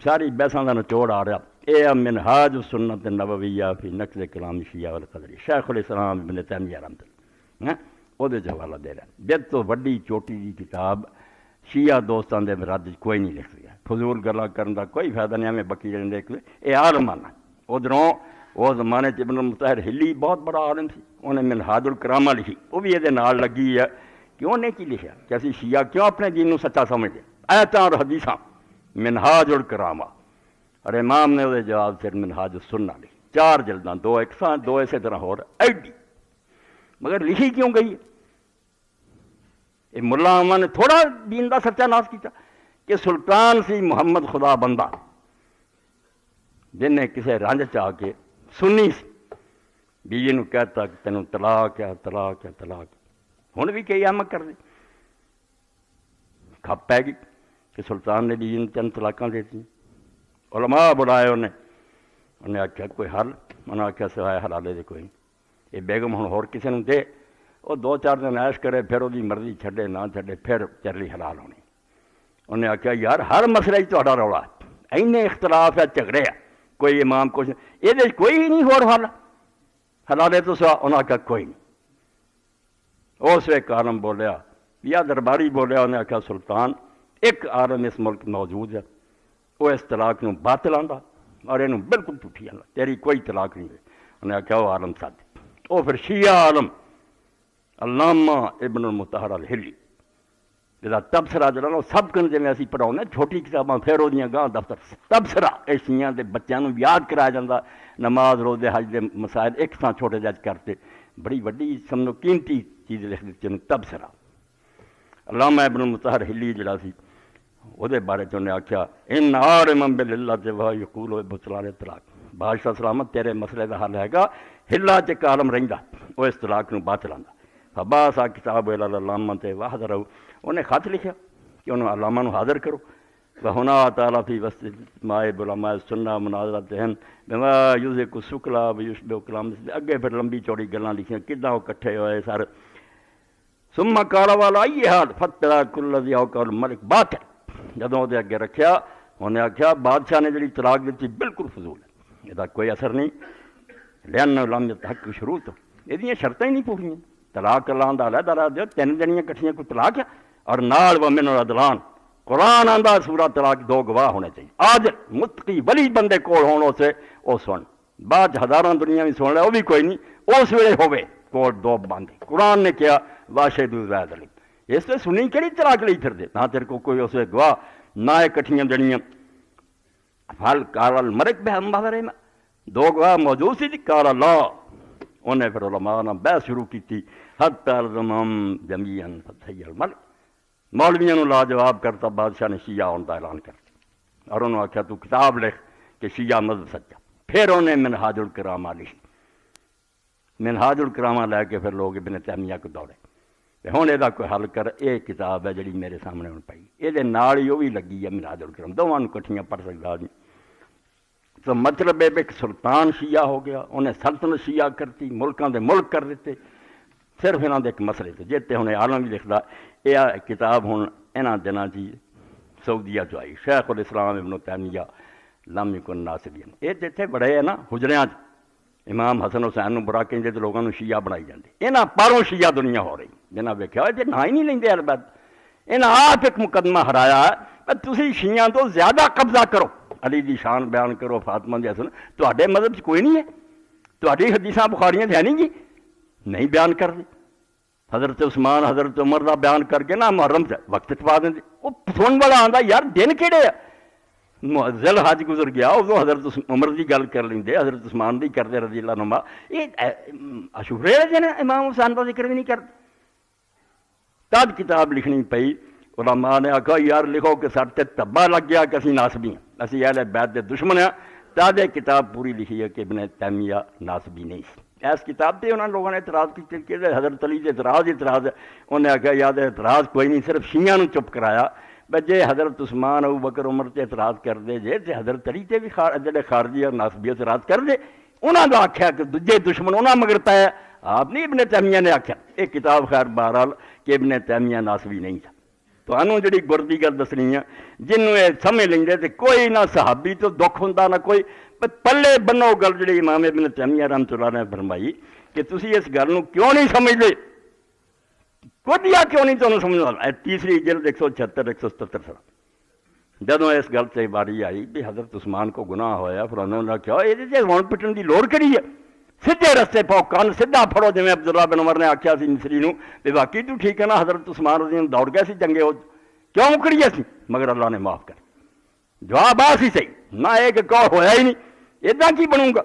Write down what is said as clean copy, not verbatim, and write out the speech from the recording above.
ساری بحثاں کا نچوڑ آ رہا اے منہاج السنت النبویہ فی نقد کلام شیعہ والقدری، شیخ الاسلام ابن تیمیہ رحمۃ اللہ وہ حوالہ دے رہا ہے۔ جس تو وڈی چوٹی کی کتاب شیعہ دوستان دے رد کوئی نہیں لکھ سکیا، فضول گلا کرنے کا کوئی فائدہ نہیں، ہمیں بکی جڑے دیکھ لے یہ عالمان ہے۔ ادھروں وہ زمانے ابن المطہر ہلی بہت بڑا عالم سی، انہیں منہاج الکرامہ لکھی، وہ بھی یہ نال لگی ہے کہ انہیں کی لکھا کہ اسی شیعہ کیوں اپنے دین کو سچا سمجھتے، آیتاں اور حدیثاں منہاج الکرامہ، اور امام نے وہ جواب پھر منہاج السنہ لکھی، 4 جلداں، 2 اکساں 2 اسی طرح ہو رہا ایڈی، مگر لکھی کیوں گئی؟ یہ ملا احمد نے تھوڑا دین دا سچا ناس کیتا کہ سلطان سی محمد خدا بندہ جن نے کسے رنج چاہ کے سنی سی بیوی نو کہتا کہ تینوں طلاق ہے طلاق ہے طلاق، ہن بھی کئی احمد کر دے، کھپ پی گئی کہ سلطان نے بیوی نے 3 طلاقاں دیتی، علماء بلائے انہیں آخیا کوئی حل، انہیں آخیا سوائے حلالے دے کوئی، یہ بیگم ہن ہور کسے نوں دے، وہ 2-4 دن عیش کرے پھر وہ مرضی چھڈے نہ چھڈے پھر چرلی حلال ہونی۔ انہیں آخیا یار ہر مسئلے تہاڈا رولا اینے اختلاف ہے جھگڑے ہے، کوئی امام کچھ یہ کوئی نہیں ہور حل حلالے تو سوا، انہیں آخیا کوئی نہیں۔ اس ایک عالم بولیا یا درباری بولیا، انہیں آخیا سلطان ایک عالم اس ملک موجود ہے وہ اس طلاق نو باطل آندا اور یہ بالکل پٹھی آندا، تیری کوئی طلاق نہیں ہے۔ انہیں آخیا وہ عالم ساتھ، وہ پھر شیعہ عالم علامہ ابن المطہر الہلی جہاں تبصرہ جڑا نا سب کن جی اسی پڑھاؤں چھوٹی کتاباں پھر وہ گاہ دفتر تبصرہ اس شیعہ دے بچوں یاد کرایا جاتا، نماز روزے حج دے مسائل ایک تھاں چھوٹے جج کرتے، بڑی وڈی سمجھو قیمتی چیز لکھ دیتی تبصرہ۔ علامہ ابن المطہر ہلی جڑا سی وہ بارے انہیں آخیا ان عالم باللہ وہ یقول بطلان طلاق، بادشاہ سلامت تیرے مسئلے کا حل ہے گا، ہلا چ عالم رہندا وہ اس طلاق نو باطل آندا۔ فباس کتاب علامہ تے واحد رہو، انہیں خط لکھا کہ انہوں علامہ نو حاضر کرو، وہنا تعالیٰ فی وسط مائے علماء السنہ مناظرتہم بما یذک السکلا ویشبہ کلام، اگے پھر لمبی چوڑی گلاں لکھیاں کداں وہ کٹھے ہوئے سر۔ ثم قال والا یہ حال فطلاق الذی اوقع الملک باطل، جدوں وہ اگے رکھیا انہیں آخیا بادشاہ نے جڑی طلاق دیتی بالکل فضول ہے، یہ کوئی اثر نہیں، لأنہ لم یتحقق شروط، یہ شرطیں ہی نہیں پوریاں۔ طلاق اللہ دا علیحدہ رہ دیو 3 جنیاں کٹھیاں کوئی طلاق ہے، اور نال ومن العدلان قرآن آندا سورہ طلاق 2 گواہ ہونے چاہیے، عادل متقی ولی بندے کول ہون اسے او سن، بعد ہزاراں دنیا بھی سن لے وہ بھی کوئی نہیں، اس ویلے ہوے کول 2 بندے، قرآن نے کیا واشہدوا ذو عدل، اس سے سنی کہڑی طلاق لئی پھر دے، نہ تیرے کو کوئی اسے گواہ نہ کٹھیاں جنیاں۔ فل قال الملک بحضرہم 2 گواہ موجود سی، قال اللہ، انہیں پھر علماء نے بحث شروع کی تھی حتی الزمام جمیعاً فتحی الملک، مولویوں نے لاجواب کرتا، بادشاہ نے شیعہ ہونے کا اعلان کرتا، اور انہوں نے آخیا تو کتاب لکھ کہ شیعہ مذہب سچا۔ پھر انہیں منہاج الکرامہ لکھی، منہاج الکرامہ لے کے پھر لوگ ابن تیمیہ کو دوڑے ہوں یہ کوئی حل کر، یہ کتاب ہے جڑی میرے سامنے ہوں پئی، یہ نال ہی وہ بھی لگی ہے منہاج الکرامہ، دونوں کٹھیاں پڑھ سکتا نہیں۔ تو مطلب ہے ایک سلطان شیعہ ہو گیا، انہیں سلطنت شیعہ کرتی، ملکاں دے ملک کر دیتے، صرف انہوں دے ایک مسئلے سے جیتے ہوں عالم بھی لکھتا، یہ کتاب ہوں انہاں دناں چی سعودیہ جو آئی، شیخ الاسلام ابن تیمیہ لم یکن ناصبین، یہ جتھے بڑے ہیں نا حجریاں امام حسن حسین نو برا کہندے تے لوگوں نو شیعہ بنائی جاندے، انہاں پاروں شیعہ دنیا ہو رہی، جنہاں ویکھیا تے نہ ہی نہیں لیندے البت، انہاں آپ ایک مقدمہ ہرایا ہے تسی شیعہ تو زیادہ قبضہ کرو، علی دی شان بیان کرو، فاطمہ دی حسن، تہاڈے مذہب چ کوئی نہیں ہے، تہاڈی حدیثاں بخاریاں ہے نہیں جی، نہیں بیان کر دے، حضرت عثمان حضرت عمر دا بیان کر کے نا محرم سے وقت پا دیں، وہ سن والا آندا یار دن کہڑے ہے، ذل حج گزر گیا ادو حضرت عمر کی گل کر لیں، حضرت عثمان کی کرتے رضی اللہ عنہ، یہ اشورے دن امام حسین کا ذکر بھی نہیں کرتے۔ تب کتاب لکھنی پئی، علماء نے آخا یار لکھو کہ سر تے تبا لگ گیا کہ اسی ناسبی ہیں، اسی اہل بیت دے دشمن ہیں، تب یہ کتاب پوری لکھی ہے کہ ابن تیمیہ ناسبی نہیں سی۔ اس کتاب پہ انہوں نے لوگوں نے اعتراض کی کہ حضرت علی سے اعتراض ہے، انہیں آخیا یاد اعتراض کوئی نہیں، صرف شیعہ نو چپ کرایا، جے حضرت عثمان ابو بکر عمر تے اعتراض کر دے جے تے حضرت علی تے بھی جڑے خارجی اور ناسبی اعتراض کر دے، انہوں نے آخیا کہ دوجے دشمن انہوں مگر پایا، آپ نہیں ابن تیمیہ نے آخیا۔ یہ کتاب خیر بہرحال کہ ابن تیمیہ ناسبی نہیں تھا، ਤੁਹਾਨੂੰ ਜਿਹੜੀ ਗੁਰ ਦੀ ਗੱਲ ਦੱਸਣੀ ਆ, ਜਿਹਨੂੰ ਇਹ ਸਮਝ ਲੈਂਦੇ ਤੇ ਕੋਈ ਨਾ ਸਹਾਬੀ ਤੋਂ ਦੁੱਖ ਹੁੰਦਾ ਨਾ ਕੋਈ, ਪੱਲੇ ਬੰਨੋ ਗੱਲ ਜਿਹੜੀ ਇਮਾਮ ਇਬਨ ਤੈਮੀਆ ਰਹਿਮਤੁல்லாਹ ਨੇ ਫਰਮਾਈ ਕਿ ਤੁਸੀਂ ਇਸ ਗੱਲ ਨੂੰ ਕਿਉਂ ਨਹੀਂ ਸਮਝਦੇ, ਵਧੀਆ ਕਿਉਂ ਨਹੀਂ ਤੁਹਾਨੂੰ ਸਮਝ ਆਉਂਦਾ। ਤੀਸਰੀ ਜਿਲਦ 176 177 ਸਾਲ ਜਦੋਂ ਇਸ ਗੱਲ 'ਤੇ ਵਾਰੀ ਆਈ ਵੀ ਹਜ਼ਰਤ ਉਸਮਾਨ ਕੋ ਗੁਨਾਹ ਹੋਇਆ, ਫਿਰ ਉਹਨਾਂ ਨੇ ਆਖਿਆ ਇਹਦੇ 'ਚ ਹੁਣ ਪਿੱਟਣ ਦੀ ਲੋੜ ਕਿਹੜੀ ਹੈ, ਸਿੱਧੇ ਰਸਤੇ ਪਾਓ, ਕੰਨ ਸਿੱਧਾ ਫੜੋ, ਜਿਵੇਂ ਅਬਦੁੱਲਾ ਬਿਨ ਉਮਰ ਨੇ ਆਖਿਆ ਸੀ ਮਿਸਰੀ ਨੂੰ ਵੀ ਵਾਕਈ ਤੂੰ ਠੀਕ ਹੈ ਨਾ, ਹਜ਼ਰਤ ਉਸਮਾਨ ਰਜ਼ੀ ਨੂੰ ਦੌੜ ਗਏ ਸੀ ਚੰਗੇ, ਉਹ ਕਿਉਂ ਮੁਕਰੀਏ ਸੀ, ਮਗਰ ਅੱਲਾ ਨੇ ਮਾਫ ਕਰ। ਜਵਾਬ ਆ ਸੀ ਸਹੀ ਨਾ, ਇਹ ਕਿ ਕਹੋ ਹੋਇਆ ਹੀ ਨਹੀਂ, ਇੱਦਾਂ ਕੀ ਬਣੂਗਾ।